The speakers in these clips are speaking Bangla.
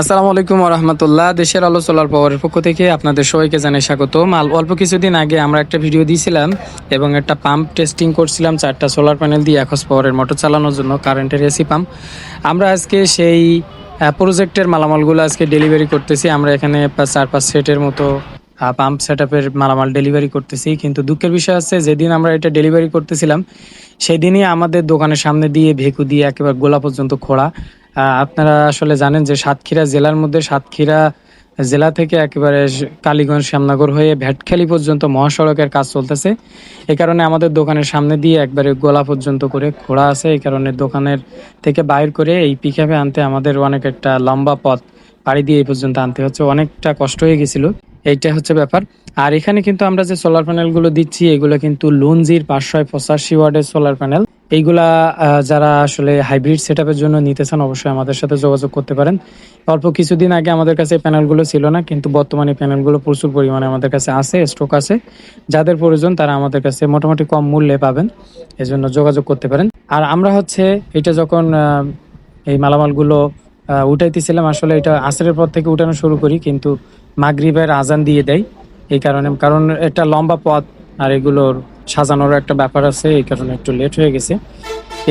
আসসালামু আলাইকুম রহমতুল্লাহ। দেশের আলো সোলার পাওয়ারের পক্ষ থেকে আপনাদের সবাইকে জানাই স্বাগত। অল্প কিছুদিন আগে আমরা একটা ভিডিও দিয়েছিলাম এবং একটা পাম্প টেস্টিং করছিলাম 4টা সোলার প্যানেল দিয়ে 1 পাওয়ারের মোটর চালানোর জন্য, কারেন্টের এসি পাম্প। আমরা আজকে সেই প্রজেক্টের মালামালগুলো আজকে ডেলিভারি করতেছি। আমরা এখানে 4-5 সেটের মতো পাম্প সেট আপের মালামাল ডেলিভারি করতেছি। কিন্তু দুঃখের বিষয় আছে, যেদিন আমরা এটা ডেলিভারি করতেছিলাম সেই দিনই আমাদের দোকানের সামনে দিয়ে ভেকু দিয়ে একেবারে গোলা পর্যন্ত খোঁড়া। আপনারা আসলে জানেন যে সাতক্ষীরা জেলার মধ্যে সাতক্ষীরা জেলা থেকে একেবারে কালীগঞ্জ শ্যামনগর হয়ে ভেটখালি পর্যন্ত মহাসড়কের কাজ চলতেছে। এই কারণে আমাদের দোকানের সামনে দিয়ে একবারে গোলা পর্যন্ত করে খোঁড়া আছে। এই কারণে দোকানের থেকে বাইর করে এই পিকআপে আনতে আমাদের অনেক একটা লম্বা পথ পাড়ি দিয়ে এই পর্যন্ত আনতে হচ্ছে, অনেকটা কষ্ট হয়ে গেছিল। এইটা হচ্ছে ব্যাপার। আর এখানে কিন্তু আমরা যে সোলার প্যানেলগুলো দিচ্ছি এগুলো কিন্তু লুনজির 585 ওয়াটের সোলার প্যানেল। এইগুলা যারা আসলে হাইব্রিড সেটআপের জন্য নিতে চান অবশ্যই আমাদের সাথে যোগাযোগ করতে পারেন। অল্প কিছুদিন আগে আমাদের কাছে প্যানেলগুলো ছিল না, কিন্তু বর্তমানে প্যানেলগুলো প্রচুর পরিমাণে আমাদের কাছে আছে, স্টক আছে। যাদের প্রয়োজন তারা আমাদের কাছে মোটামুটি কম মূল্যে পাবেন, এজন্য যোগাযোগ করতে পারেন। আর আমরা হচ্ছে এটা যখন এই মালামালগুলো উঠাইতেছিলাম, আসলে এটা আসরের পর থেকে উঠানো শুরু করি, কিন্তু মাগরিবের আজান দিয়ে দেয়। এই কারণে, কারণ একটা লম্বা পথ আর এগুলোর সাজানোর একটা ব্যাপার আছে, এই কারণে একটু লেট হয়ে গেছে।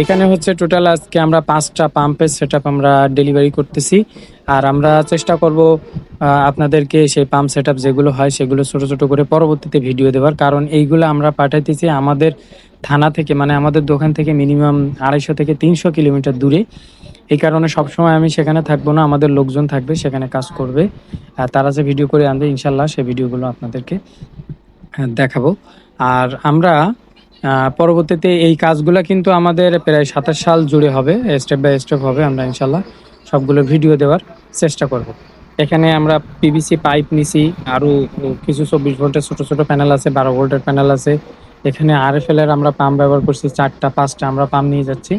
এখানে হচ্ছে টোটাল আজকে আমরা 5টা পাম্পের সেটআপ আমরা ডেলিভারি করতেছি। আর আমরা চেষ্টা করব আপনাদেরকে সেই পাম্প সেটআপ যেগুলো হয় সেগুলো ছোট ছোট করে পরবর্তীতে ভিডিও দেওয়ার, কারণ এইগুলো আমরা পাঠাইতেছি আমাদের থানা থেকে, মানে আমাদের দোকান থেকে মিনিমাম 250 থেকে 300 কিলোমিটার দূরে। এই কারণে সবসময় আমি সেখানে থাকবো না, আমাদের লোকজন থাকবে সেখানে কাজ করবে। আর তারা যে ভিডিও করে আনবে ইনশাল্লাহ সেই ভিডিওগুলো আপনাদেরকে দেখাবো। আর আমরা পরবর্তীতে এই কাজগুলো কিন্তু আমাদের প্রায় 27 সাল জুড়ে হবে, স্টেপ বাই স্টেপ হবে। আমরা ইনশাল্লাহ সবগুলো ভিডিও দেওয়ার চেষ্টা করব। এখানে আমরা পিভিসি পাইপ নিছি, আরও কিছু 24 ভোল্টের ছোট ছোট প্যানেল আছে, 12 ভোল্টের প্যানেল আছে। এখানে আরএফএল এর আমরা পাম্প ব্যবহার করছি 4টা 5টা আমরা পাম্প নিয়ে যাচ্ছি।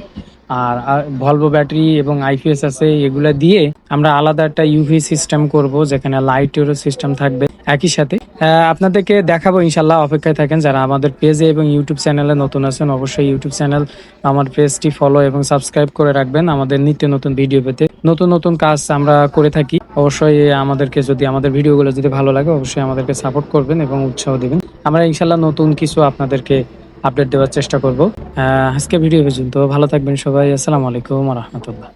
আর ভলভো ব্যাটারি এবং আইপিএস আছে, এগুলা দিয়ে আমরা আলাদা একটা ইউভি সিস্টেম করব, যেখানে লাইটেরও সিস্টেম থাকবে একই সাথে। আপনাদেরকে দেখাবো ইনশাল্লাহ, অপেক্ষায় থাকেন। যারা আমাদের পেজে এবং ইউটিউব চ্যানেলে নতুন আছেন অবশ্যই ইউটিউব চ্যানেল আমার পেজটি ফলো এবং সাবস্ক্রাইব করে রাখবেন আমাদের নিত্য নতুন ভিডিও পেতে। নতুন নতুন কাজ আমরা করে থাকি, অবশ্যই আমাদেরকে যদি আমাদের ভিডিওগুলো যদি ভালো লাগে অবশ্যই আমাদেরকে সাপোর্ট করবেন এবং উৎসাহ দিবেন। আমরা ইনশাল্লাহ নতুন কিছু আপনাদেরকে আপডেট দেওয়ার চেষ্টা করব। আজকে ভিডিও পর্যন্ত, ভালো থাকবেন সবাই। আসসালামু আলাইকুম রহমতুল্লাহ।